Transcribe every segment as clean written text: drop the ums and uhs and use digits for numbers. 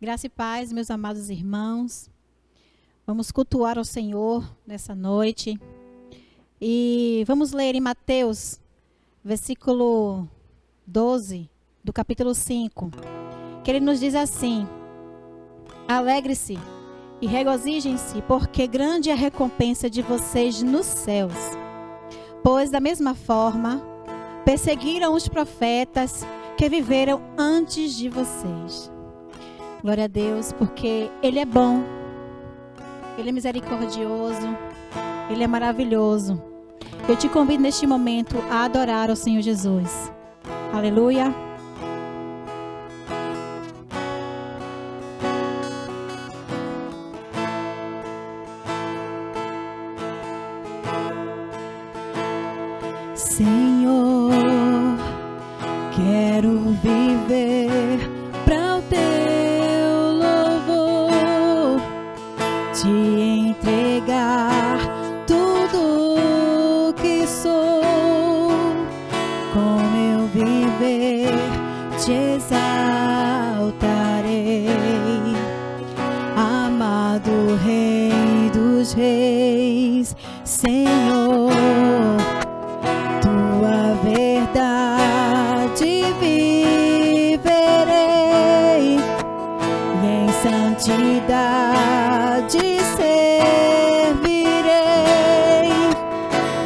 Graça e paz, meus amados irmãos. Vamos cultuar ao Senhor nessa noite. E vamos ler em Mateus, versículo 12, do capítulo 5, que ele nos diz assim: Alegre-se e regozijem-se, porque grande é a recompensa de vocês nos céus. Pois da mesma forma, perseguiram os profetas que viveram antes de vocês. Glória a Deus, porque Ele é bom, Ele é misericordioso, Ele é maravilhoso. Eu te convido neste momento a adorar ao Senhor Jesus. Aleluia. Senhor, quero viver para o teu louvor, te entregar tudo que sou. Com meu viver te exaltarei, amado Rei dos Reis, Senhor. Tua verdade viverei e em santidade servirei.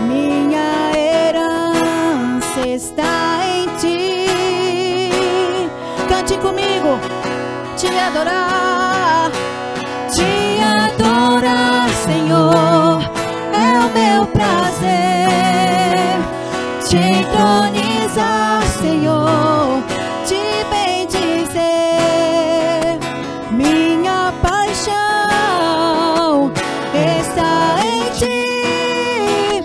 Minha herança está em ti. Cante comigo. Te adorar, Senhor, é o meu prazer. Te entronizar, Senhor, te bendizer. Minha paixão está em ti,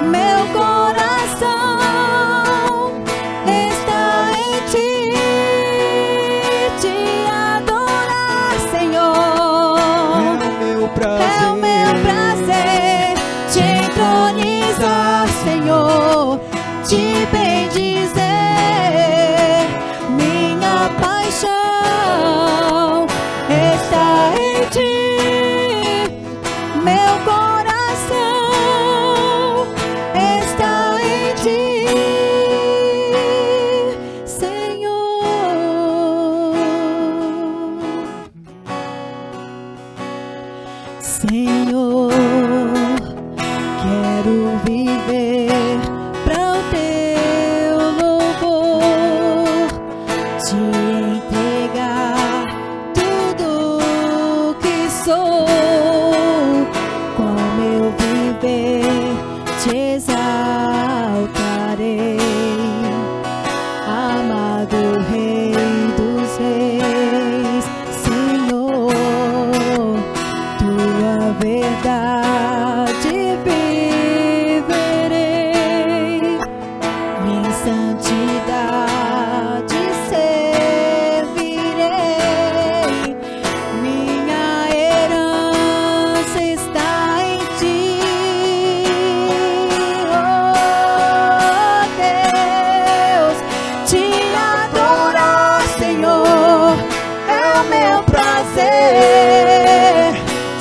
meu coração está em ti. Te adorar, Senhor, é o meu prazer. Te entronizar, Senhor, te bendizer. Minha paixão está em ti, meu coração está em ti, Senhor. Senhor, quero viver para o teu louvor, te entregar tudo que sou. Com meu viver te exaltarei, amado Rei dos Reis, Senhor. Tua verdade viverei e em santidade servirei. Minha herança está em ti, oh Deus. Te adorar, Senhor, é o meu prazer.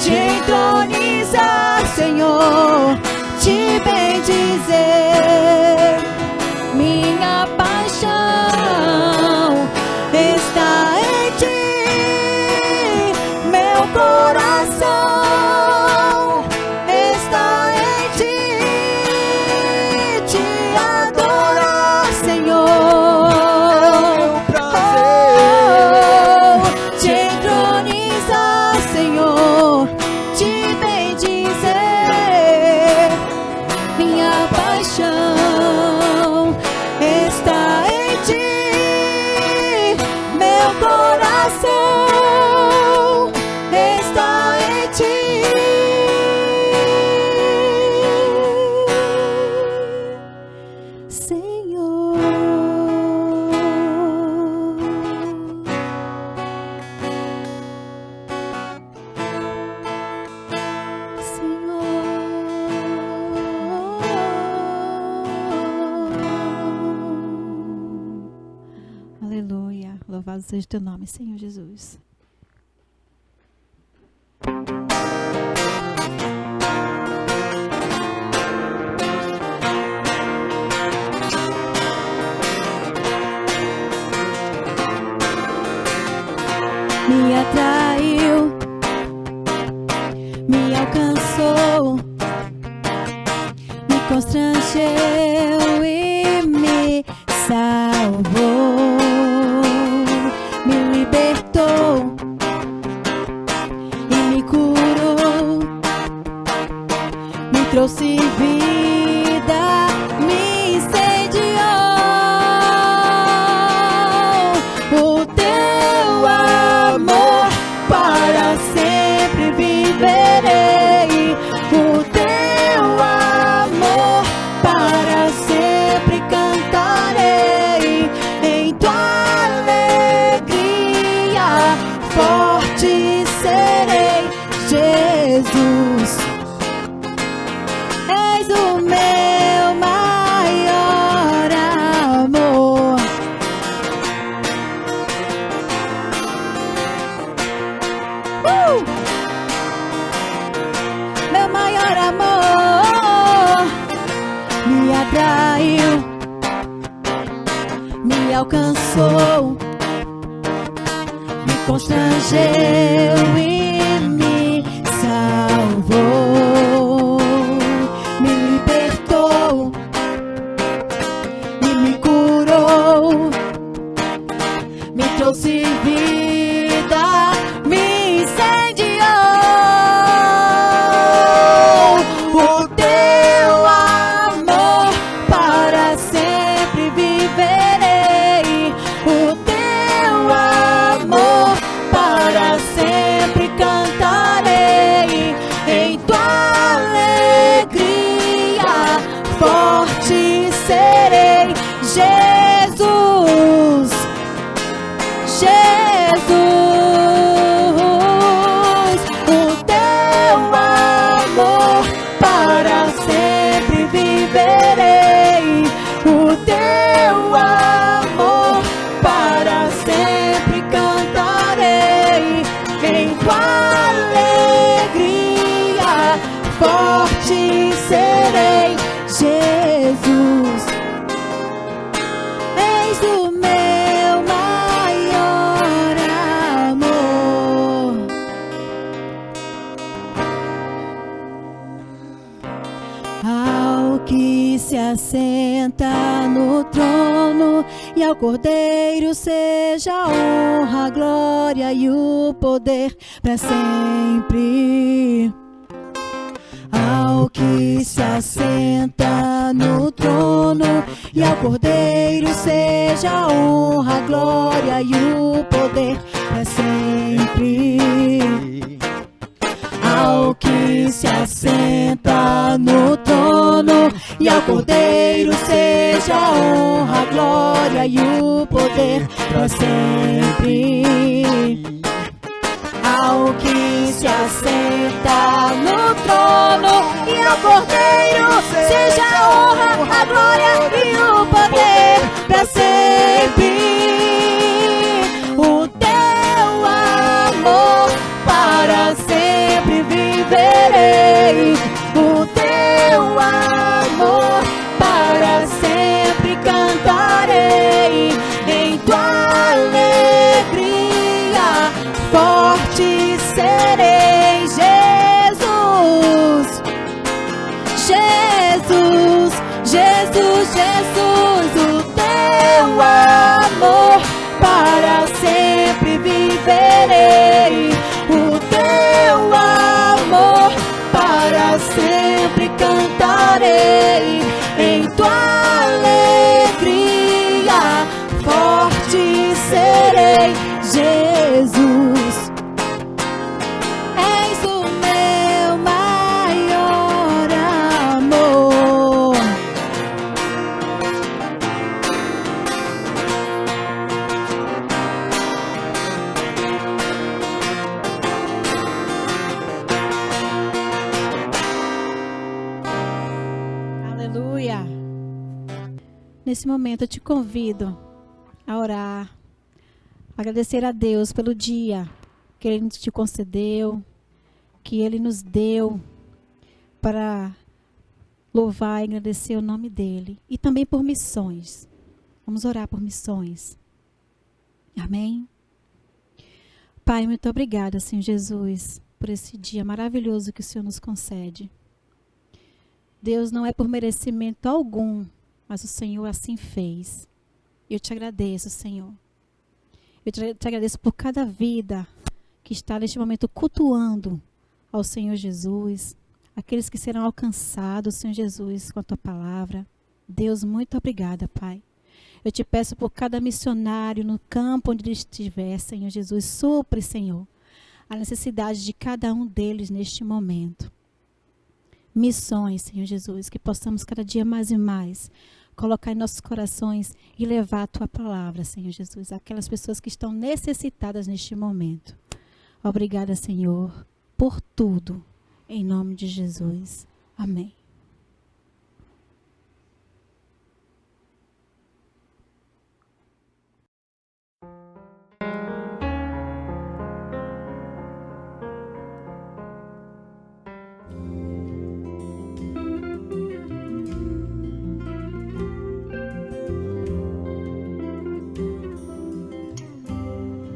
Te entronizar, Senhor, te bendizer. Minha paixão está em ti, meu coração está em ti. Te adorar, Senhor, oh, te entronizar, Senhor, te bendizer. Minha paixão está em ti, meu coração está em ti, Senhor. Aleluia. Louvado seja o teu nome, Senhor Jesus. me atraiu, me alcançou, me constrangeu e me salvou, me libertou e me curou, me trouxe vida, me incendiou. O teu amor para sempre viverei. O teu amor para sempre cantarei. Em tua alegria forte serei. Jesus, és o meu maior amor. Meu maior amor me atraiu, me alcançou, me constrangeu e me salvou, me libertou e me curou, me trouxe vida, me incendiou. O teu amor para sempre viverei. O teu amor para sempre cantarei. Em tua alegria forte serei. Jesus, Jesus, o teu amor para sempre viverei. O teu amor para sempre cantarei. Em tua alegria forte serei. Jesus, és o meu maior amor. Ao que se assenta no trono e ao Cordeiro seja a honra, a glória e o poder para sempre. Ao que se assenta no trono e ao Cordeiro seja a honra, a glória e o poder para sempre. Ao que se assenta no trono e ao Cordeiro seja a honra, a glória e o poder para sempre. Ao que se assenta no trono e ao Cordeiro seja a honra, a glória e o poder para sempre. O teu amor para sempre viverei. O teu amor para sempre cantarei. Em tua alegria forte serei. Jesus, Jesus, Jesus, Jesus, o teu amor para sempre viverei. O teu amor para sempre cantarei. Em tua alegria forte serei. Jesus, és o meu maior amor. Aleluia. Nesse momento eu te convido a orar, agradecer a Deus pelo dia que Ele te concedeu, que Ele nos deu para louvar e agradecer o nome dEle. E também por missões. Vamos orar por missões. Amém? Pai, muito obrigada, Senhor Jesus, por esse dia maravilhoso que o Senhor nos concede. Deus, não é por merecimento algum, mas o Senhor assim fez. Eu te agradeço, Senhor. Eu te agradeço por cada vida que está neste momento cultuando ao Senhor Jesus, aqueles que serão alcançados, Senhor Jesus, com a tua palavra. Deus, muito obrigada, Pai. Eu te peço por cada missionário no campo onde ele estiver, Senhor Jesus, supre, Senhor, a necessidade de cada um deles neste momento. Missões, Senhor Jesus, que possamos cada dia mais e mais colocar em nossos corações e levar a tua palavra, Senhor Jesus, àquelas pessoas que estão necessitadas neste momento. Obrigada, Senhor, por tudo, em nome de Jesus. Amém.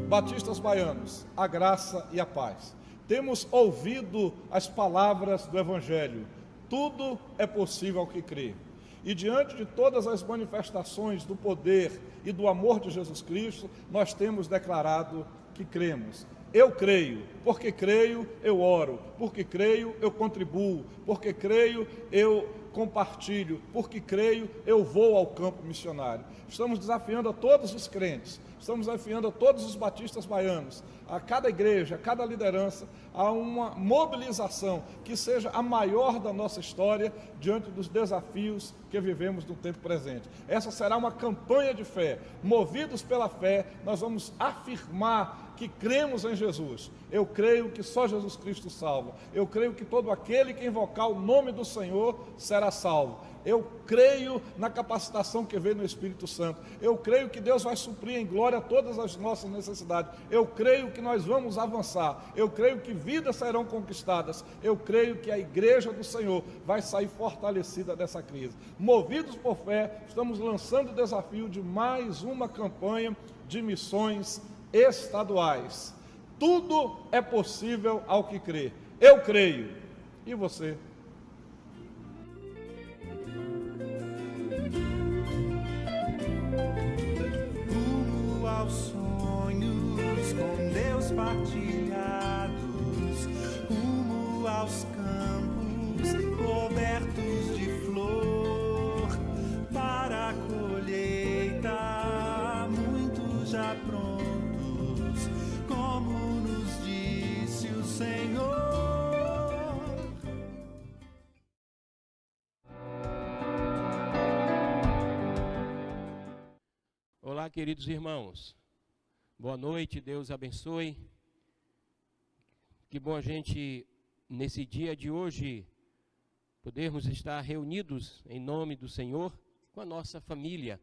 Batistas baianos, a graça e a paz. Temos ouvido as palavras do Evangelho. Tudo é possível ao que crê. E diante de todas as manifestações do poder e do amor de Jesus Cristo, nós temos declarado que cremos. Eu creio, porque creio, eu oro, porque creio, eu contribuo, porque creio, eu compartilho, porque creio, eu vou ao campo missionário. Estamos desafiando a todos os crentes, estamos desafiando a todos os batistas baianos, a cada igreja, a cada liderança, a uma mobilização que seja a maior da nossa história diante dos desafios que vivemos no tempo presente. Essa será uma campanha de fé. Movidos pela fé, nós vamos afirmar que cremos em Jesus. Eu creio que só Jesus Cristo salva. Eu creio que todo aquele que invocar o nome do Senhor será salvo. Eu creio na capacitação que vem no Espírito Santo. Eu creio que Deus vai suprir em glória todas as nossas necessidades. Eu creio que nós vamos avançar. Eu creio que vidas serão conquistadas. Eu creio que a igreja do Senhor vai sair fortalecida dessa crise. Movidos por fé, estamos lançando o desafio de mais uma campanha de missões estaduais. Tudo é possível ao que crê. Eu creio. E você? Rumo aos sonhos com Deus partilhados, rumo aos campos cobertos de flor, para a colheita muitos já prontos, como nos disse o Senhor. Olá, queridos irmãos, boa noite, Deus abençoe. Que bom a gente, nesse dia de hoje, podermos estar reunidos em nome do Senhor com a nossa família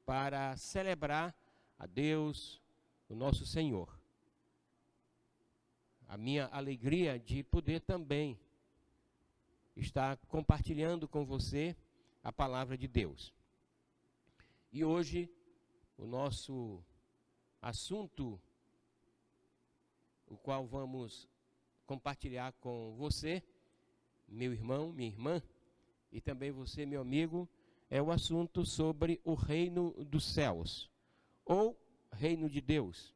para celebrar a Deus, o nosso Senhor. A minha alegria de poder também estar compartilhando com você a palavra de Deus. E hoje, o nosso assunto, o qual vamos compartilhar com você, meu irmão, minha irmã, e também você, meu amigo, é o assunto sobre o reino dos céus, ou reino de Deus.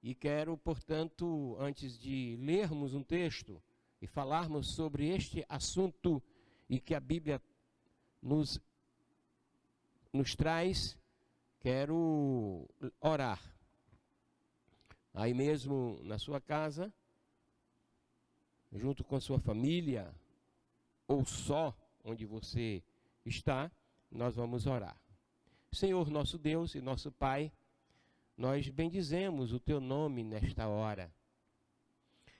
E quero, portanto, antes de lermos um texto e falarmos sobre este assunto e que a Bíblia nos traz, quero orar. Aí mesmo na sua casa, junto com a sua família, ou só onde você está, nós vamos orar. Senhor nosso Deus e nosso Pai, nós bendizemos o Teu nome nesta hora.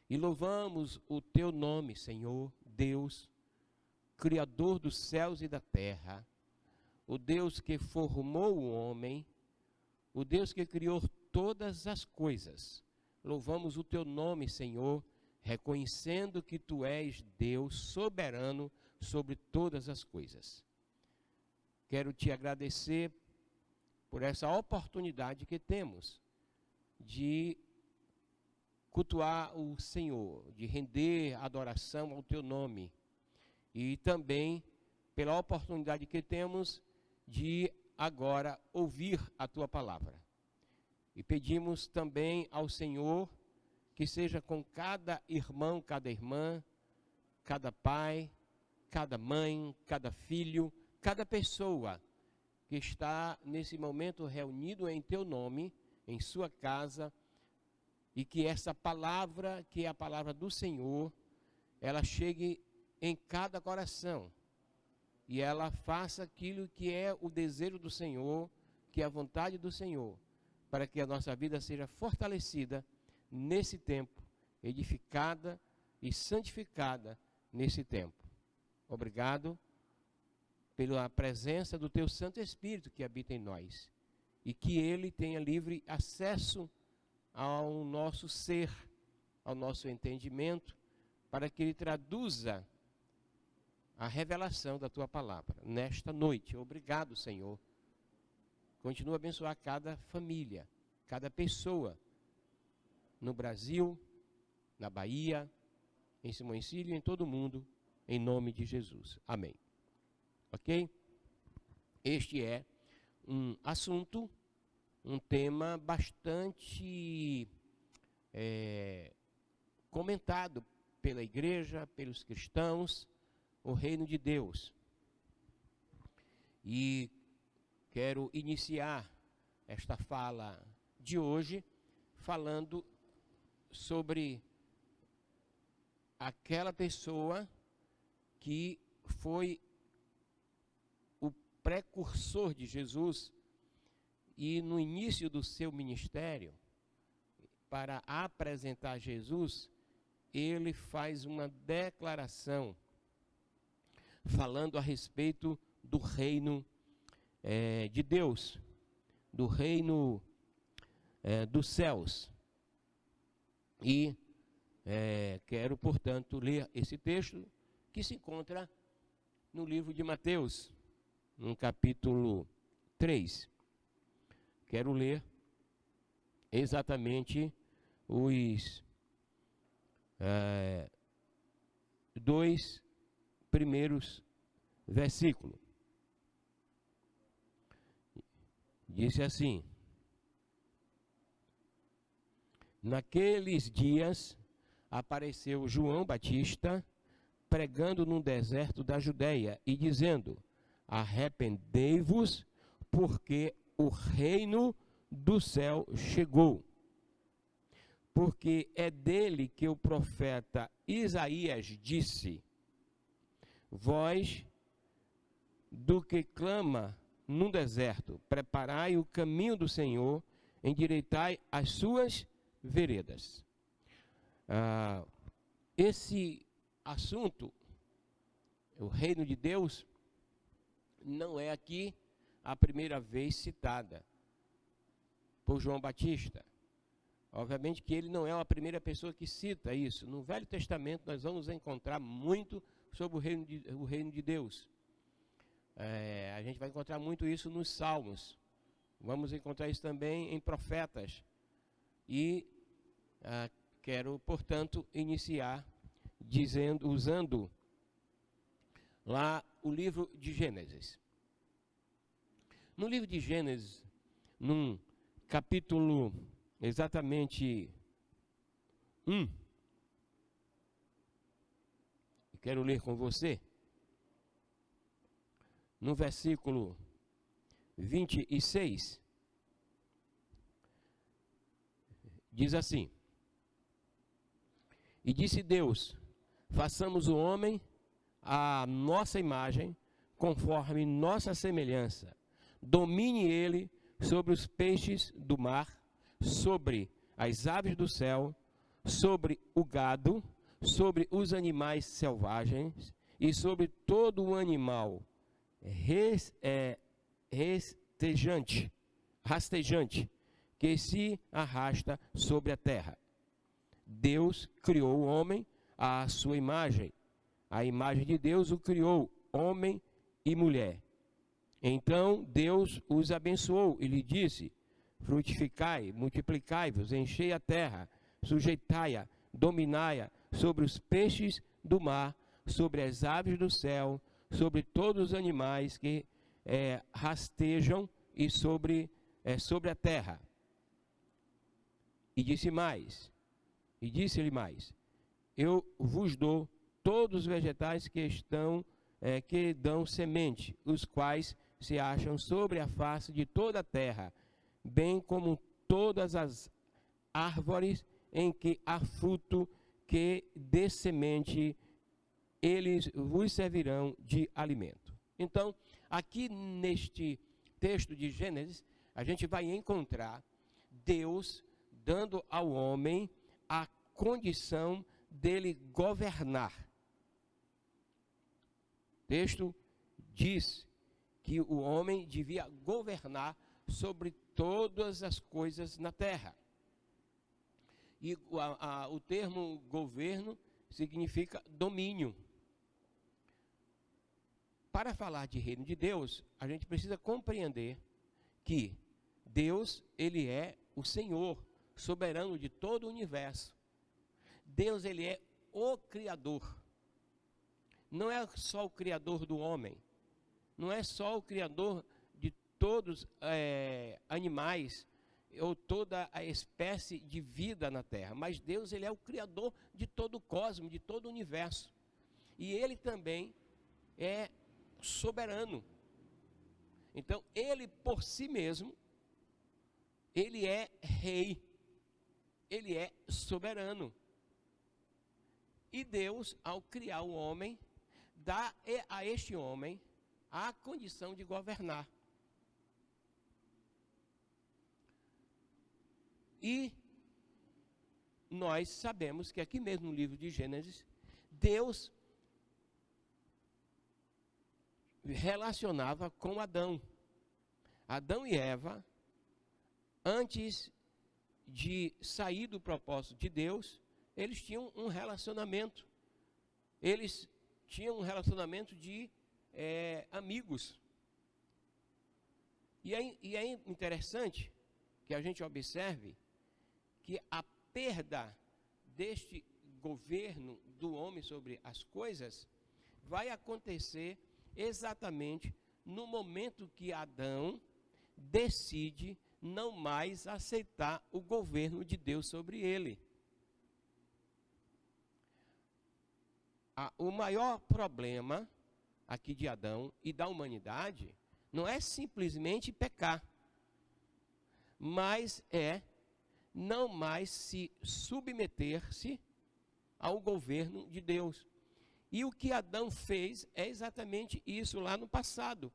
E louvamos o Teu nome, Senhor, Deus, Criador dos céus e da terra, o Deus que formou o homem, o Deus que criou todas as coisas. Louvamos o Teu nome, Senhor, reconhecendo que Tu és Deus soberano sobre todas as coisas. Quero Te agradecer por essa oportunidade que temos de cultuar o Senhor, de render adoração ao teu nome. E também pela oportunidade que temos de agora ouvir a tua palavra. E pedimos também ao Senhor que seja com cada irmão, cada irmã, cada pai, cada mãe, cada filho, cada pessoa que está nesse momento reunido em teu nome, em sua casa, e que essa palavra, que é a palavra do Senhor, ela chegue em cada coração, e ela faça aquilo que é o desejo do Senhor, que é a vontade do Senhor, para que a nossa vida seja fortalecida nesse tempo, edificada e santificada nesse tempo. Obrigado pela presença do teu Santo Espírito que habita em nós, e que ele tenha livre acesso ao nosso ser, ao nosso entendimento, para que ele traduza a revelação da tua palavra nesta noite. Obrigado, Senhor. Continua a abençoar cada família, cada pessoa, no Brasil, na Bahia, em Simões Filho e em todo o mundo, em nome de Jesus. Amém. Ok? Este é um assunto, um tema bastante comentado pela igreja, pelos cristãos, o reino de Deus. E quero iniciar esta fala de hoje falando sobre aquela pessoa que foi o precursor de Jesus e no início do seu ministério, para apresentar Jesus, ele faz uma declaração falando a respeito do reino de Deus, do reino dos céus. E quero, portanto, ler esse texto que se encontra no livro de Mateus, no capítulo 3. Quero ler exatamente os 2 primeiros versículos. Disse assim: naqueles dias apareceu João Batista pregando no deserto da Judeia e dizendo: arrependei-vos, porque o reino do céu chegou. Porque é dele que o profeta Isaías disse: voz do que clama no deserto, preparai o caminho do Senhor, endireitai as suas veredas. Esse assunto, o reino de Deus, não é aqui a primeira vez citada por João Batista. Obviamente que ele não é a primeira pessoa que cita isso. No Velho Testamento nós vamos encontrar muito sobre o reino de Deus. A gente vai encontrar muito isso nos Salmos. Vamos encontrar isso também em profetas. E quero, portanto, iniciar usando lá o livro de Gênesis. No livro de Gênesis, num capítulo exatamente 1, quero ler com você, no versículo 26, diz assim: e disse Deus, façamos o homem à nossa imagem, conforme nossa semelhança, domine ele sobre os peixes do mar, sobre as aves do céu, sobre o gado, sobre os animais selvagens e sobre todo o animal rastejante que se arrasta sobre a terra. Deus criou o homem à sua imagem. A imagem de Deus o criou, homem e mulher. Então Deus os abençoou e lhe disse: frutificai, multiplicai-vos, enchei a terra, sujeitai-a, dominai-a sobre os peixes do mar, sobre as aves do céu, sobre todos os animais que rastejam e sobre a terra. E disse-lhe mais, eu vos dou todos os vegetais que dão semente, os quais se acham sobre a face de toda a terra, bem como todas as árvores em que há fruto que dê semente, eles vos servirão de alimento. Então, aqui neste texto de Gênesis, a gente vai encontrar Deus dando ao homem a condição dele governar. O texto diz que o homem devia governar sobre todas as coisas na terra. E o termo governo significa domínio. Para falar de reino de Deus, a gente precisa compreender que Deus, ele é o Senhor, soberano de todo o universo. Deus, ele é o Criador. Não é só o Criador do homem, não é só o Criador de todos os animais, ou toda a espécie de vida na Terra, mas Deus, ele é o Criador de todo o cosmos, de todo o universo. E ele também é soberano. Então, ele por si mesmo, ele é rei, ele é soberano. E Deus, ao criar o homem, dá a este homem a condição de governar. E nós sabemos que aqui mesmo no livro de Gênesis, Deus relacionava com Adão. Adão e Eva, antes de sair do propósito de Deus, eles tinham um relacionamento. Eles tinham um relacionamento de amigos. E é interessante que a gente observe que a perda deste governo do homem sobre as coisas vai acontecer exatamente no momento que Adão decide não mais aceitar o governo de Deus sobre ele. O maior problema aqui de Adão e da humanidade não é simplesmente pecar, mas é não mais se submeter-se ao governo de Deus. E o que Adão fez é exatamente isso lá no passado.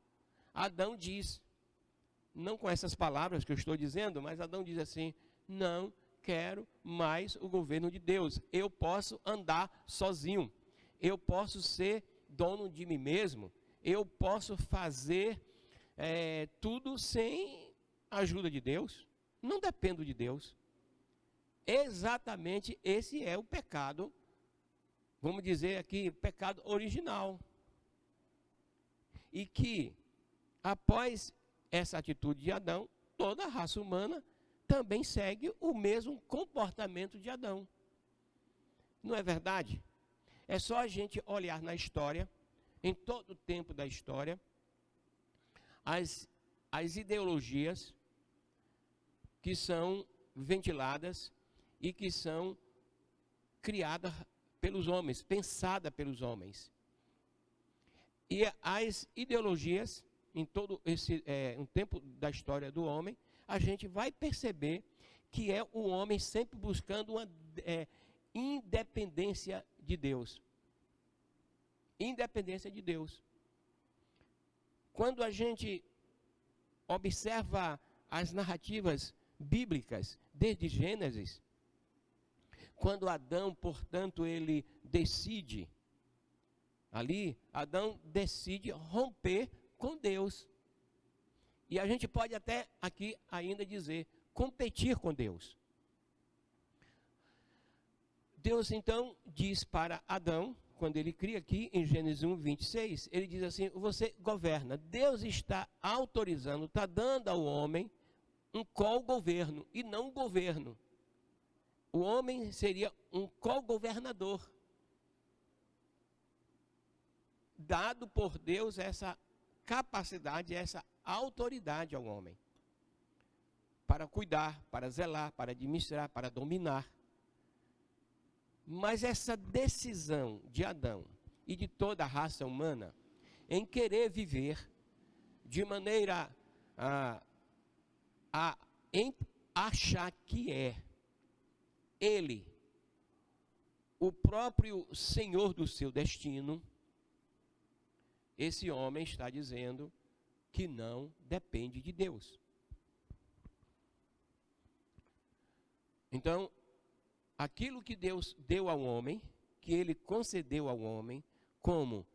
Adão diz, não com essas palavras que eu estou dizendo, mas Adão diz assim: não quero mais o governo de Deus, eu posso andar sozinho, eu posso ser dono de mim mesmo, eu posso fazer tudo sem a ajuda de Deus, não dependo de Deus. Exatamente esse é o pecado, vamos dizer aqui, pecado original. E que, após essa atitude de Adão, toda a raça humana também segue o mesmo comportamento de Adão. Não é verdade? É só a gente olhar na história, em todo o tempo da história, as ideologias que são ventiladas e que são criadas pelos homens, pensadas pelos homens. E as ideologias, em todo esse um tempo da história do homem, a gente vai perceber que é o homem sempre buscando uma independência de Deus. Independência de Deus. Quando a gente observa as narrativas bíblicas, desde Gênesis, quando Adão, portanto, ele decide, ali, Adão decide romper com Deus. E a gente pode até aqui ainda dizer, competir com Deus. Deus então diz para Adão, quando ele cria aqui em Gênesis 1, 26, ele diz assim: você governa. Deus está autorizando, está dando ao homem um co-governo e não um governo. o homem seria um co-governador, dado por Deus essa capacidade, essa autoridade ao homem, para cuidar, para zelar, para administrar, para dominar. Mas essa decisão de Adão e de toda a raça humana em querer viver de maneira em achar que é ele o próprio senhor do seu destino, esse homem está dizendo que não depende de Deus. Então, aquilo que Deus deu ao homem, que ele concedeu ao homem como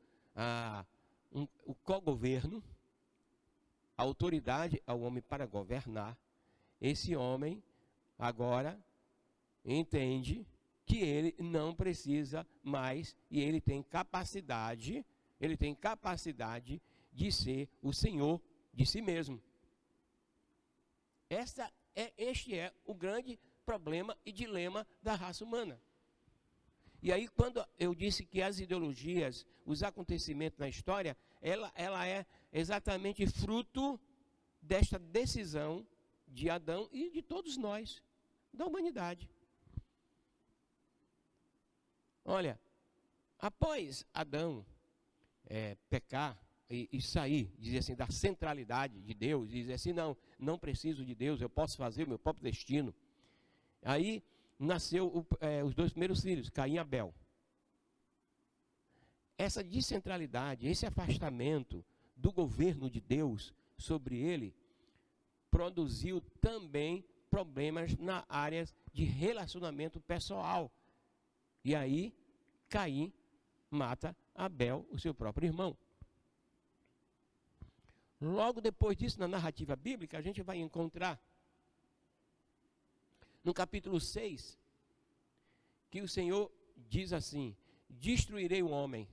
o co-governo, a autoridade ao homem para governar, esse homem agora entende que ele não precisa mais e ele tem capacidade de ser o senhor de si mesmo. Este é o grande problema e dilema da raça humana. E aí, quando eu disse que as ideologias, os acontecimentos na história, ela é exatamente fruto desta decisão de Adão e de todos nós, da humanidade. Olha, após Adão pecar e sair, dizer assim, da centralidade de Deus, dizer assim, não preciso de Deus, eu posso fazer o meu próprio destino. Aí nasceu os dois primeiros filhos, Caim e Abel. Essa descentralidade, esse afastamento do governo de Deus sobre ele, produziu também problemas na área de relacionamento pessoal. E aí, Caim mata Abel, o seu próprio irmão. Logo depois disso, na narrativa bíblica, a gente vai encontrar no capítulo 6, que o Senhor diz assim: destruirei o homem,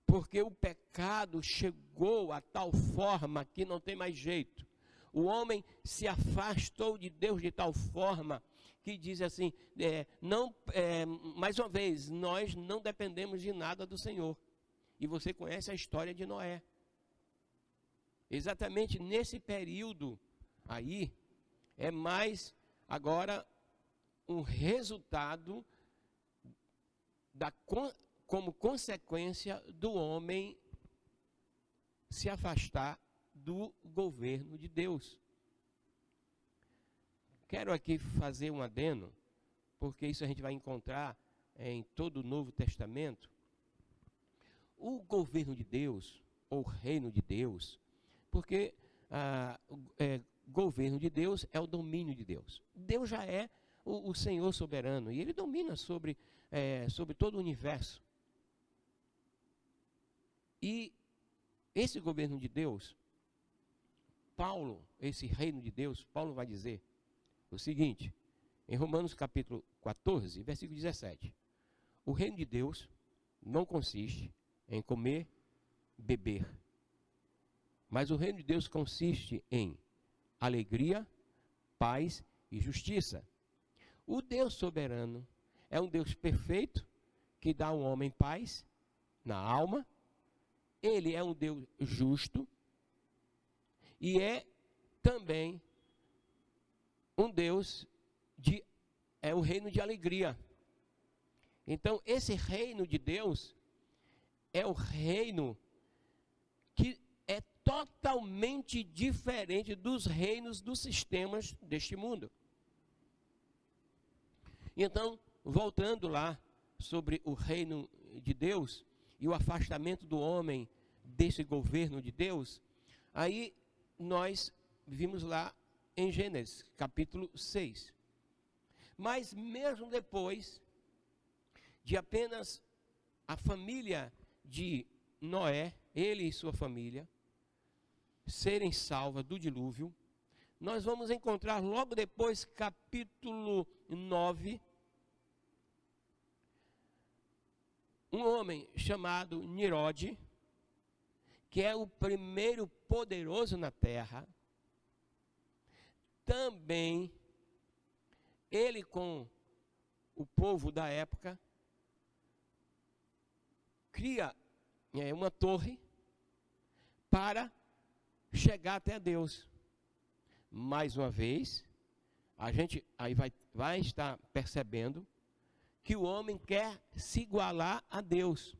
porque o pecado chegou a tal forma que não tem mais jeito. O homem se afastou de Deus de tal forma que diz assim, mais uma vez, nós não dependemos de nada do Senhor. E você conhece a história de Noé. Exatamente nesse período aí, é mais agora um resultado como consequência do homem se afastar do governo de Deus. Quero aqui fazer um adendo, porque isso a gente vai encontrar em todo o Novo Testamento. O governo de Deus, ou reino de Deus, porque governo de Deus é o domínio de Deus. Deus já é o Senhor soberano, e Ele domina sobre todo o universo. E esse governo de Deus, Paulo, esse reino de Deus, Paulo vai dizer o seguinte, em Romanos capítulo 14, versículo 17. O reino de Deus não consiste em comer, beber, mas o reino de Deus consiste em alegria, paz e justiça. O Deus soberano é um Deus perfeito que dá ao homem paz na alma. Ele é um Deus justo e é também um Deus é o reino de alegria. Então, esse reino de Deus é o reino que é totalmente diferente dos reinos, dos sistemas deste mundo. Então, voltando lá sobre o reino de Deus e o afastamento do homem desse governo de Deus, aí nós vimos lá em Gênesis, capítulo 6. Mas mesmo depois de apenas a família de Noé, ele e sua família, serem salvas do dilúvio, nós vamos encontrar logo depois, capítulo 9, um homem chamado Nirode, que é o primeiro poderoso na terra, também ele com o povo da época cria uma torre para chegar até Deus. Mais uma vez, a gente aí vai estar percebendo que o homem quer se igualar a Deus.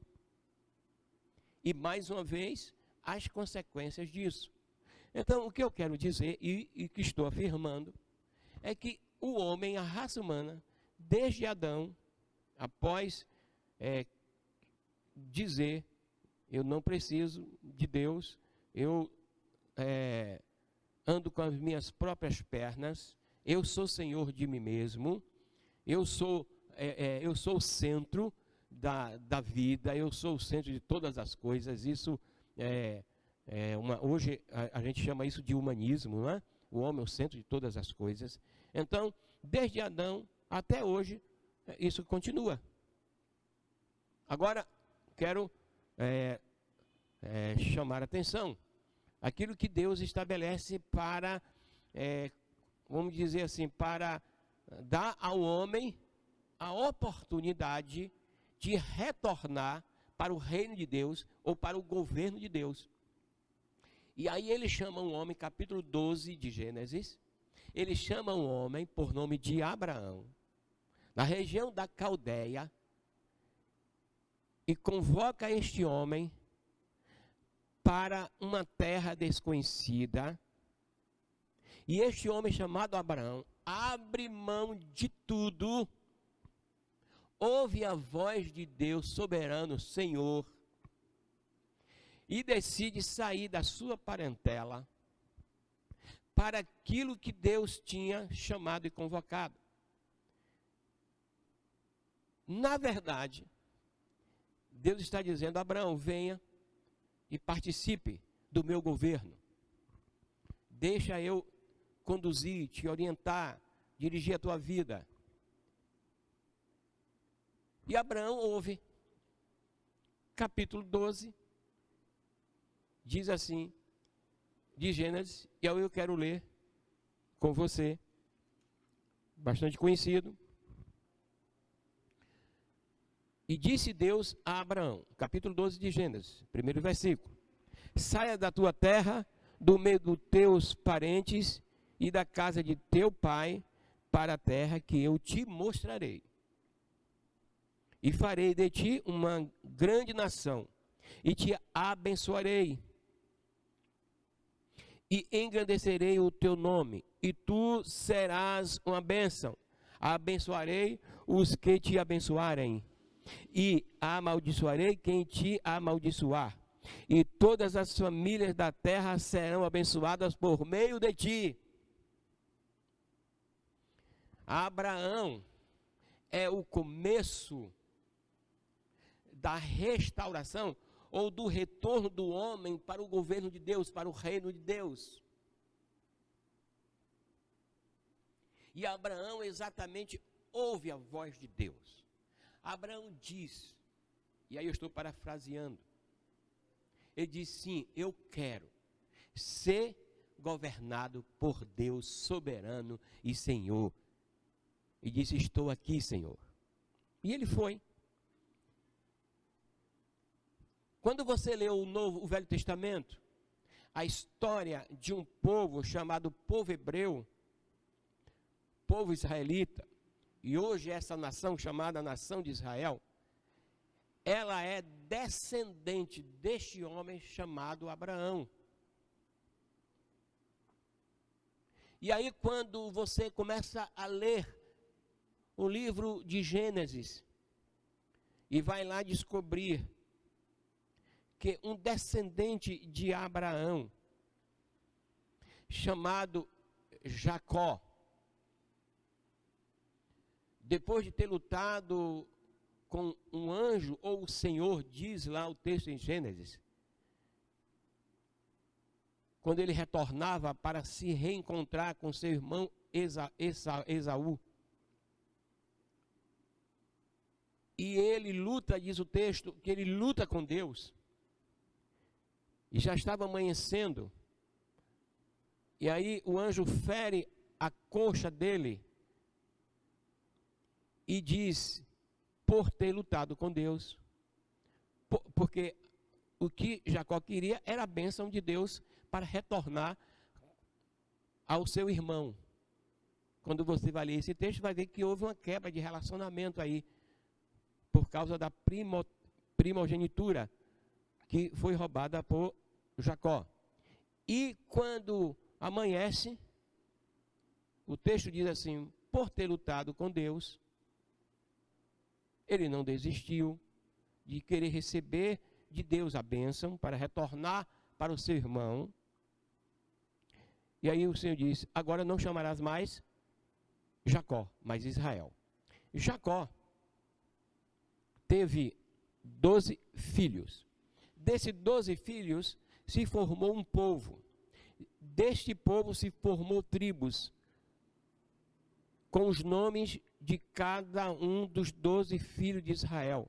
E mais uma vez, as consequências disso. Então, o que eu quero dizer, e que estou afirmando, é que o homem, a raça humana, desde Adão, após dizer, eu não preciso de Deus, eu ando com as minhas próprias pernas, eu sou senhor de mim mesmo, eu sou o centro da vida, eu sou o centro de todas as coisas. Isso hoje a gente chama isso de humanismo, não é? O homem é o centro de todas as coisas. Então, desde Adão até hoje, isso continua. Agora, quero chamar a atenção. Aquilo que Deus estabelece para, vamos dizer assim, para dar ao homem a oportunidade de retornar para o reino de Deus ou para o governo de Deus. E aí ele chama um homem, capítulo 12 de Gênesis, ele chama um homem por nome de Abraão, na região da Caldeia, e convoca este homem para uma terra desconhecida. E este homem chamado Abraão abre mão de tudo, ouve a voz de Deus soberano, Senhor, e decide sair da sua parentela para aquilo que Deus tinha chamado e convocado. Na verdade, Deus está dizendo: Abraão, venha e participe do meu governo. Deixa eu conduzir, te orientar, dirigir a tua vida. E Abraão ouve. Capítulo 12 diz assim, de Gênesis, e eu quero ler com você, bastante conhecido. E disse Deus a Abraão, capítulo 12 de Gênesis, primeiro versículo: saia da tua terra, do meio dos teus parentes e da casa de teu pai, para a terra que eu te mostrarei. E farei de ti uma grande nação, e te abençoarei, e engrandecerei o teu nome, e tu serás uma bênção. Abençoarei os que te abençoarem, e amaldiçoarei quem te amaldiçoar, e todas as famílias da terra serão abençoadas por meio de ti. Abraão é o começo da restauração ou do retorno do homem para o governo de Deus, para o reino de Deus. E Abraão exatamente ouve a voz de Deus. Abraão diz, e aí eu estou parafraseando, ele diz: sim, eu quero ser governado por Deus soberano e Senhor. E disse: estou aqui, Senhor. E ele foi. Quando você lê o Velho Testamento, a história de um povo chamado povo hebreu, povo israelita, e hoje essa nação chamada nação de Israel, ela é descendente deste homem chamado Abraão. E aí quando você começa a ler o livro de Gênesis, e vai lá descobrir que um descendente de Abraão, chamado Jacó, depois de ter lutado com um anjo, ou o Senhor, diz lá o texto em Gênesis, quando ele retornava para se reencontrar com seu irmão Esaú, e ele luta, diz o texto, que ele luta com Deus, e já estava amanhecendo, e aí o anjo fere a coxa dele, e diz, por ter lutado com Deus, porque o que Jacó queria era a bênção de Deus para retornar ao seu irmão. Quando você vai ler esse texto, vai ver que houve uma quebra de relacionamento aí, por causa da primogenitura que foi roubada por Jacó. E quando amanhece, o texto diz assim, por ter lutado com Deus, ele não desistiu de querer receber de Deus a bênção para retornar para o seu irmão. E aí o Senhor diz, agora não chamarás mais Jacó, mas Israel. Jacó teve 12 filhos. Desses 12 filhos se formou um povo. Deste povo se formou tribos, com os nomes de cada um dos 12 filhos de Israel.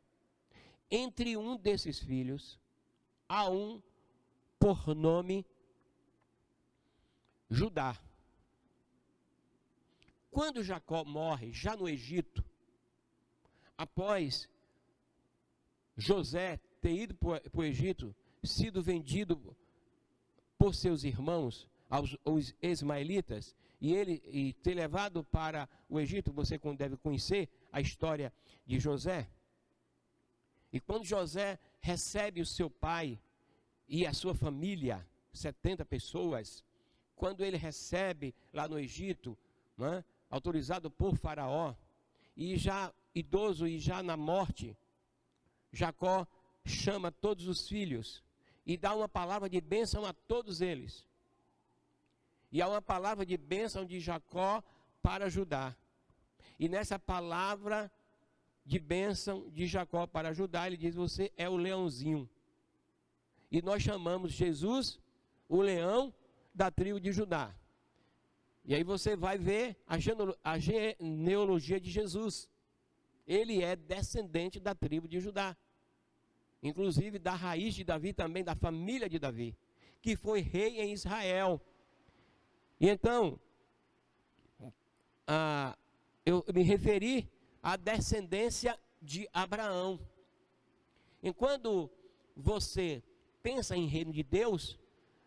Entre um desses filhos, há um por nome Judá. Quando Jacó morre, já no Egito, após José ter ido para o Egito, sido vendido por seus irmãos, os ismaelitas, e ter levado para o Egito, você deve conhecer a história de José. E quando José recebe o seu pai e a sua família, 70 pessoas, quando ele recebe lá no Egito, né, autorizado por Faraó, e já idoso e já na morte, Jacó chama todos os filhos e dá uma palavra de bênção a todos eles. E há uma palavra de bênção de Jacó para Judá. E nessa palavra de bênção de Jacó para Judá, ele diz, você é o leãozinho. E nós chamamos Jesus o leão da tribo de Judá. E aí você vai ver a genealogia de Jesus. Ele é descendente da tribo de Judá. Inclusive da raiz de Davi também, da família de Davi, que foi rei em Israel. E então, eu me referi à descendência de Abraão. E quando você pensa em reino de Deus,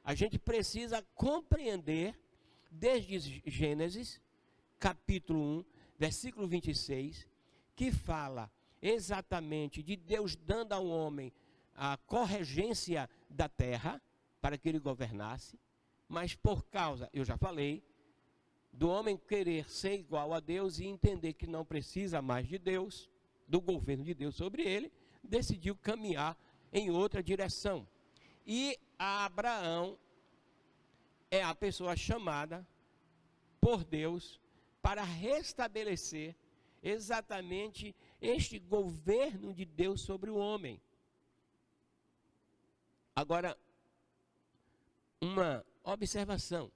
a gente precisa compreender, desde Gênesis, capítulo 1, versículo 26, que fala exatamente de Deus dando ao homem a corregência da terra, para que ele governasse, mas por causa, eu já falei, do homem querer ser igual a Deus e entender que não precisa mais de Deus, do governo de Deus sobre ele, decidiu caminhar em outra direção. E Abraão é a pessoa chamada por Deus para restabelecer exatamente este governo de Deus sobre o homem. Agora, uma observação.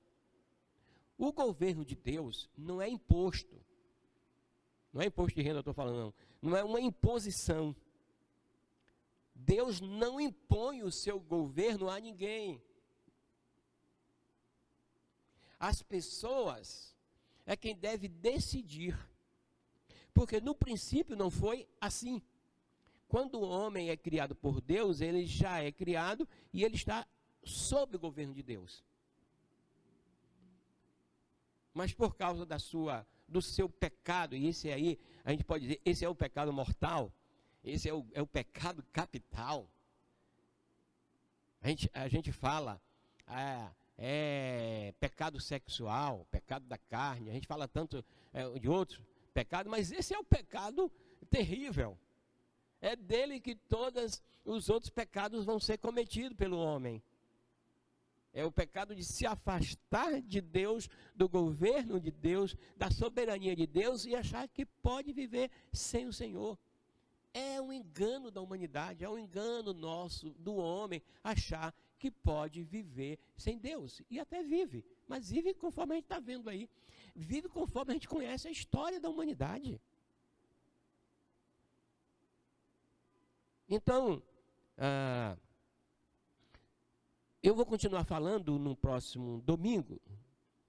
O governo de Deus não é imposto. Não é imposto de renda, eu estou falando, não. Não é uma imposição. Deus não impõe o seu governo a ninguém. As pessoas é quem deve decidir. Porque no princípio não foi assim. Quando o homem é criado por Deus, ele já é criado e ele está sob o governo de Deus. Mas por causa do seu pecado, e esse aí, a gente pode dizer, esse é o pecado mortal, esse é o pecado capital. A gente fala, pecado sexual, pecado da carne, a gente fala tanto de outros pecados, mas esse é o pecado terrível. É dele que todos os outros pecados vão ser cometidos pelo homem. É o pecado de se afastar de Deus, do governo de Deus, da soberania de Deus e achar que pode viver sem o Senhor. É um engano da humanidade, é um engano nosso, do homem, achar que pode viver sem Deus. E até vive, mas vive conforme a gente está vendo aí. Vive conforme a gente conhece a história da humanidade. Então, eu vou continuar falando no próximo domingo,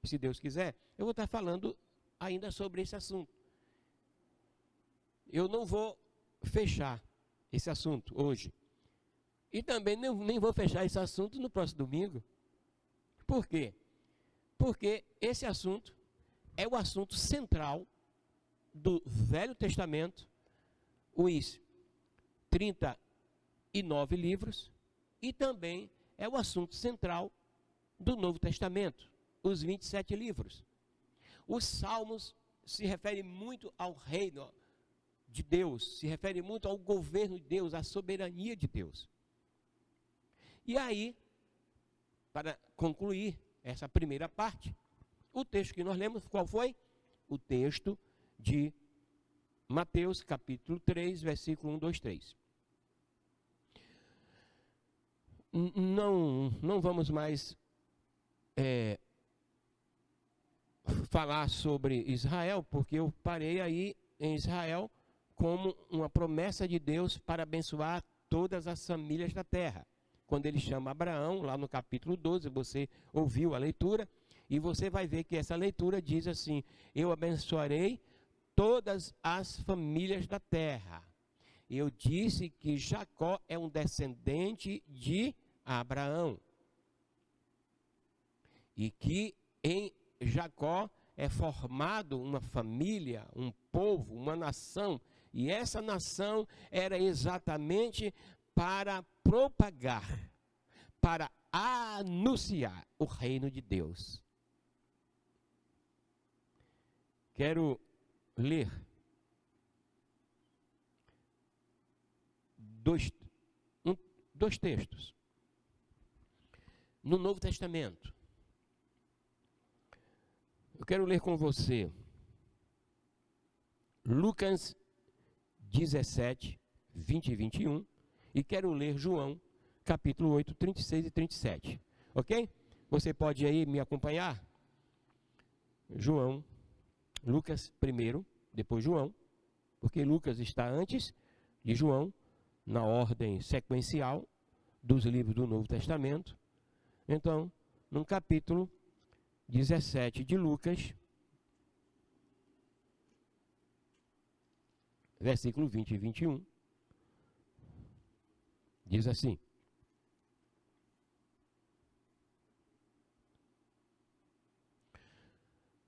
se Deus quiser, eu vou estar falando ainda sobre esse assunto. eu não vou fechar esse assunto hoje. E também nem vou fechar esse assunto no próximo domingo. Por quê? Porque esse assunto é o assunto central do Velho Testamento, os 39 livros, e também é o assunto central do Novo Testamento, os 27 livros. Os Salmos se referem muito ao reino de Deus, se referem muito ao governo de Deus, à soberania de Deus. E aí, para concluir essa primeira parte, o texto que nós lemos, qual foi? O texto de Mateus, capítulo 3, versículo 1, 2, 3. Não vamos mais falar sobre Israel, porque eu parei aí em Israel como uma promessa de Deus para abençoar todas as famílias da terra. Quando ele chama Abraão, lá no capítulo 12, você ouviu a leitura, e você vai ver que essa leitura diz assim: eu abençoarei todas as famílias da terra. Eu disse que Jacó é um descendente de Abraão, e que em Jacó é formado uma família, um povo, uma nação, e essa nação era exatamente para propagar, para anunciar o reino de Deus. Quero ler dois textos no Novo Testamento. Eu quero ler com você Lucas 17, 20 e 21, e quero ler João, capítulo 8, 36 e 37. Ok? Você pode aí me acompanhar? Lucas primeiro, depois João, porque Lucas está antes de João, na ordem sequencial dos livros do Novo Testamento. Então, no capítulo 17 de Lucas, versículo 20 e 21, diz assim: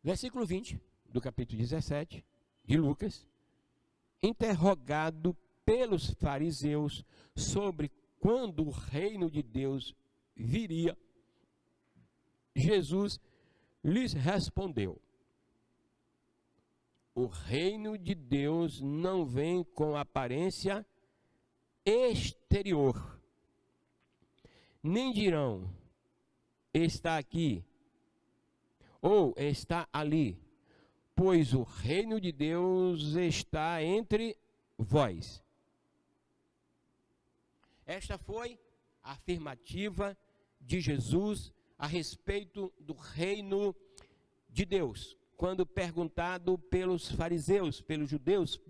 versículo 20 do capítulo 17 de Lucas: interrogado pelos fariseus sobre quando o reino de Deus viria, Jesus lhes respondeu: o reino de Deus não vem com aparência exterior, nem dirão está aqui ou está ali, pois o reino de Deus está entre vós. Esta foi a afirmativa de Jesus a respeito do reino de Deus, quando perguntado pelos fariseus, pelos judeus,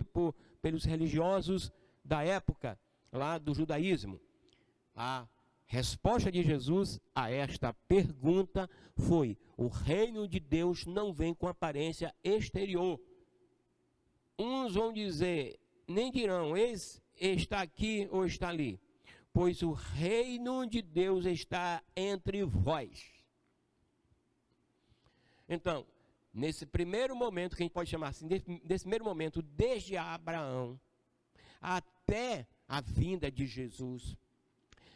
pelos religiosos da época, lá do judaísmo. A resposta de Jesus a esta pergunta foi: o reino de Deus não vem com aparência exterior. Uns vão dizer, nem dirão, está aqui ou está ali, pois o reino de Deus está entre vós. Então, nesse primeiro momento, que a gente pode chamar assim, nesse primeiro momento, desde Abraão até a vinda de Jesus,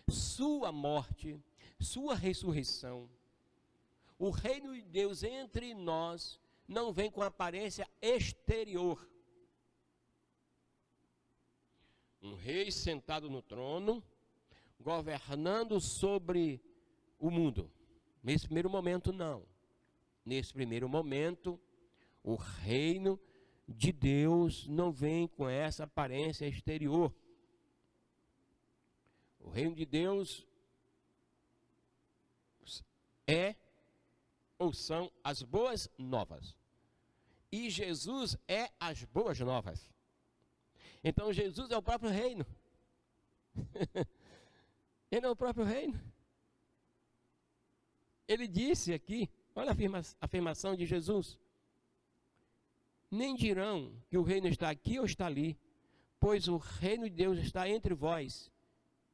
sua morte, sua ressurreição, o reino de Deus entre nós não vem com aparência exterior. Um rei sentado no trono, governando sobre o mundo. Nesse primeiro momento, não. Nesse primeiro momento, o reino de Deus não vem com essa aparência exterior. O reino de Deus é ou são as boas novas. E Jesus é as boas novas. Então Jesus é o próprio reino. Ele é o próprio reino. Ele disse aqui, olha a afirmação de Jesus: nem dirão que o reino está aqui ou está ali, pois o reino de Deus está entre vós.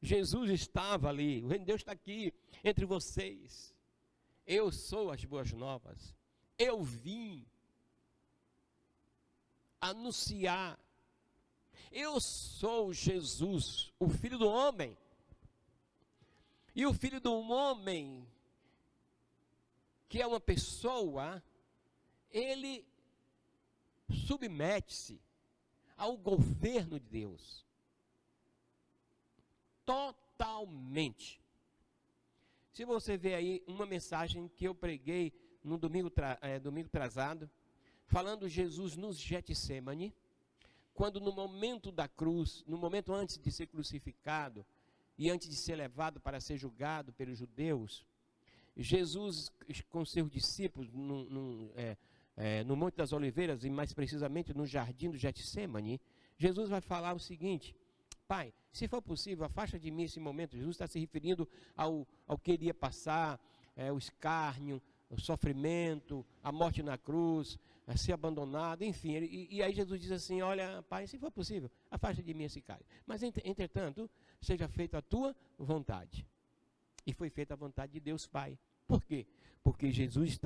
Jesus estava ali, o reino de Deus está aqui, entre vocês. Eu sou as boas novas. Eu vim anunciar. Eu sou Jesus, o Filho do Homem. E o Filho do Homem, que é uma pessoa, ele submete-se ao governo de Deus. Totalmente. Se você vê aí uma mensagem que eu preguei no domingo atrasado, falando Jesus no Getsemane, quando no momento da cruz, no momento antes de ser crucificado e antes de ser levado para ser julgado pelos judeus, Jesus com seus discípulos no Monte das Oliveiras, e mais precisamente no jardim do Getsemane, Jesus vai falar o seguinte: Pai, se for possível, afasta de mim esse momento. Jesus está se referindo ao que iria passar, o escárnio, o sofrimento, a morte na cruz, a ser abandonado, enfim. E aí Jesus diz assim: olha, Pai, se for possível, afasta de mim esse cálice. Mas, entretanto, seja feita a tua vontade. E foi feita a vontade de Deus Pai. Por quê? Porque Jesus,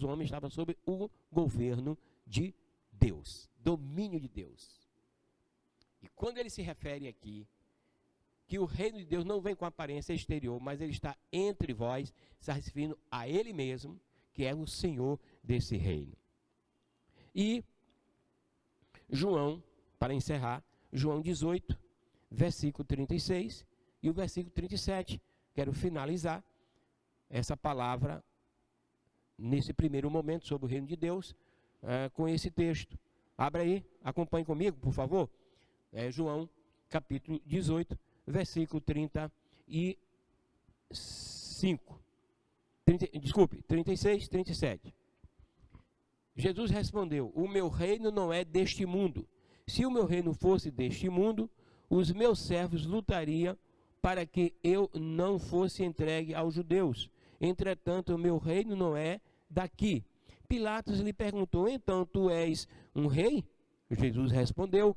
o homem, estava sobre o governo de Deus, domínio de Deus. E quando ele se refere aqui, que o reino de Deus não vem com aparência exterior, mas ele está entre vós, está referindo a ele mesmo, que é o Senhor desse reino. E João, para encerrar, João 18, versículo 36 e o versículo 37. Quero finalizar essa palavra, nesse primeiro momento, sobre o reino de Deus, com esse texto. Abra aí, acompanhe comigo, por favor. João, capítulo 18, versículo 36, 37. Jesus respondeu: o meu reino não é deste mundo. Se o meu reino fosse deste mundo, os meus servos lutariam para que eu não fosse entregue aos judeus. Entretanto, o meu reino não é daqui. Pilatos lhe perguntou: então tu és um rei? Jesus respondeu: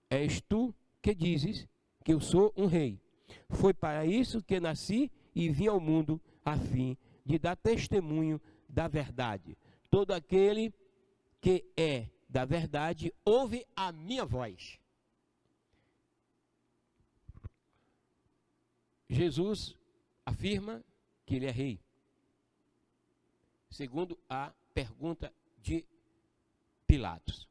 és tu que dizes que eu sou um rei. Foi para isso que nasci e vim ao mundo, a fim de dar testemunho da verdade. Todo aquele que é da verdade ouve a minha voz. Jesus afirma que ele é rei, segundo a pergunta de Pilatos.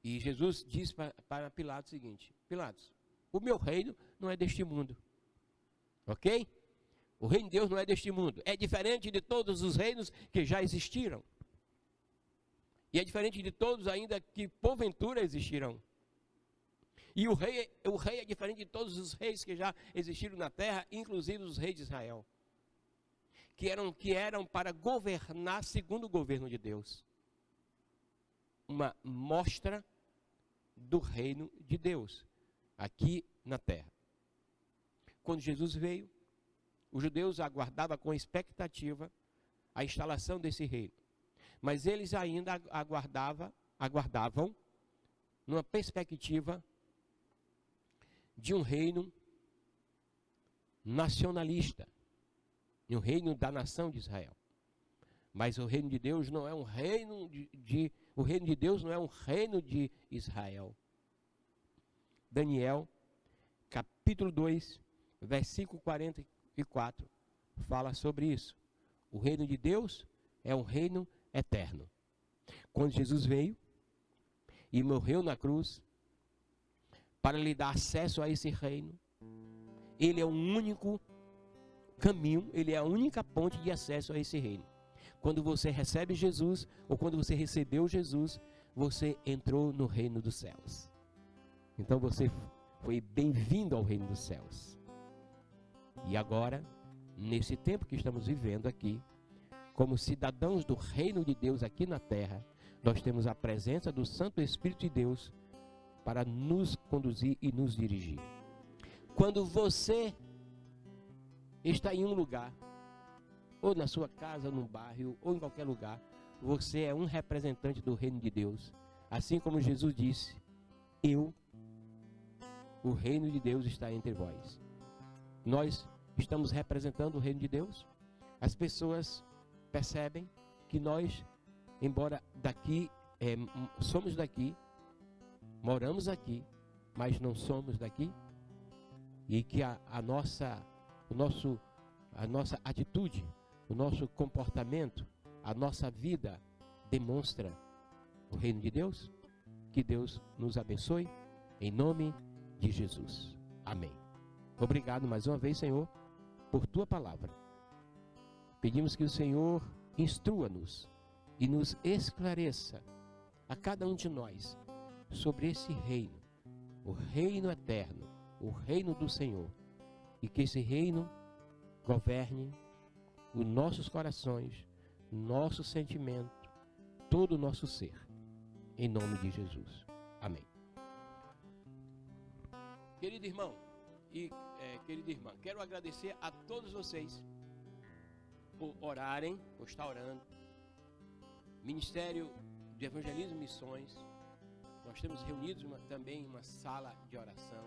E Jesus diz para Pilatos o seguinte: Pilatos, o meu reino não é deste mundo. Ok? O reino de Deus não é deste mundo. É diferente de todos os reinos que já existiram. E é diferente de todos ainda que porventura existirão. E o rei é diferente de todos os reis que já existiram na terra, inclusive os reis de Israel, que eram para governar segundo o governo de Deus. Uma mostra do reino de Deus aqui na terra. Quando Jesus veio, os judeus aguardavam com expectativa a instalação desse reino. Mas eles ainda aguardavam numa perspectiva de um reino nacionalista, de um reino da nação de Israel. Mas o reino de Deus não é um reino o reino de Deus não é um reino de Israel. Daniel, capítulo 2, versículo 44, fala sobre isso. O reino de Deus é um reino eterno. Quando Jesus veio e morreu na cruz, para lhe dar acesso a esse reino, ele é o único caminho, ele é a única ponte de acesso a esse reino. Quando você recebe Jesus, ou quando você recebeu Jesus, você entrou no reino dos céus. Então você foi bem-vindo ao reino dos céus. E agora, nesse tempo que estamos vivendo aqui, como cidadãos do reino de Deus aqui na terra, nós temos a presença do Santo Espírito de Deus para nos conduzir e nos dirigir. Quando você está em um lugar, ou na sua casa, num bairro, ou em qualquer lugar, você é um representante do reino de Deus. Assim como Jesus disse, o reino de Deus está entre vós. Nós estamos representando o reino de Deus. As pessoas percebem que nós, embora somos daqui, moramos aqui, mas não somos daqui, e que a nossa atitude, o nosso comportamento, a nossa vida demonstra o reino de Deus. Que Deus nos abençoe, em nome de Jesus. Amém. Obrigado mais uma vez, Senhor, por Tua palavra. Pedimos que o Senhor instrua-nos e nos esclareça a cada um de nós sobre esse reino, o reino eterno, o reino do Senhor, e que esse reino governe os nossos corações, nosso sentimento, todo o nosso ser, em nome de Jesus. Amém. Querido irmão e querida irmã, quero agradecer a todos vocês por orarem, por estar orando. Ministério de Evangelismo e Missões, nós temos reunidos também uma sala de oração.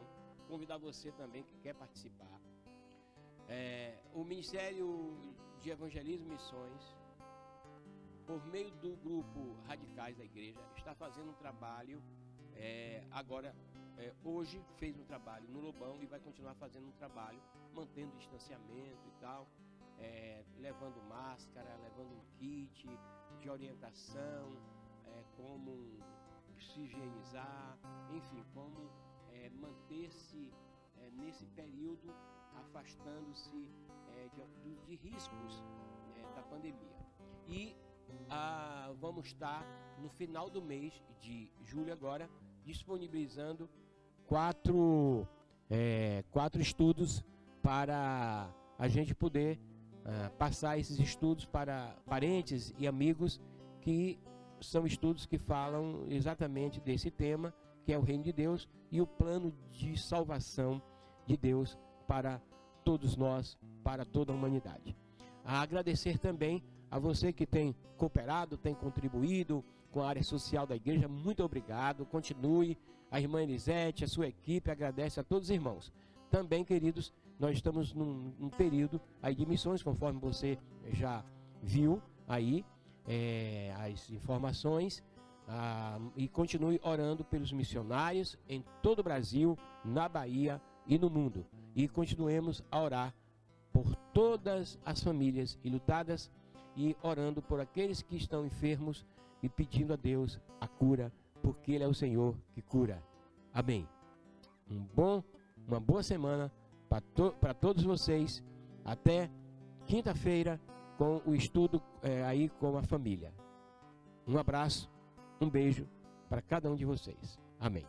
Convidar você também que quer participar. O Ministério de Evangelismo e Missões, por meio do grupo Radicais da Igreja, está fazendo um trabalho, hoje fez um trabalho no Lobão e vai continuar fazendo um trabalho, mantendo distanciamento e tal, levando máscara, levando um kit de orientação, como se higienizar, enfim, como manter-se nesse período afastando-se de riscos da pandemia. E vamos estar no final do mês de julho agora disponibilizando quatro estudos para a gente poder passar esses estudos para parentes e amigos, que são estudos que falam exatamente desse tema, que é o reino de Deus e o plano de salvação de Deus para todos nós, para toda a humanidade. Agradecer também a você que tem cooperado, tem contribuído com a área social da igreja. Muito obrigado, continue. A irmã Elisete, a sua equipe, agradece a todos os irmãos. Também, queridos, nós estamos num período aí de missões, conforme você já viu aí as informações, e continue orando pelos missionários em todo o Brasil, na Bahia e no mundo. E continuemos a orar por todas as famílias enlutadas e orando por aqueles que estão enfermos e pedindo a Deus a cura, porque Ele é o Senhor que cura. Amém. Uma boa semana para todos vocês. Até quinta-feira com o estudo aí com a família. Um abraço, um beijo para cada um de vocês. Amém.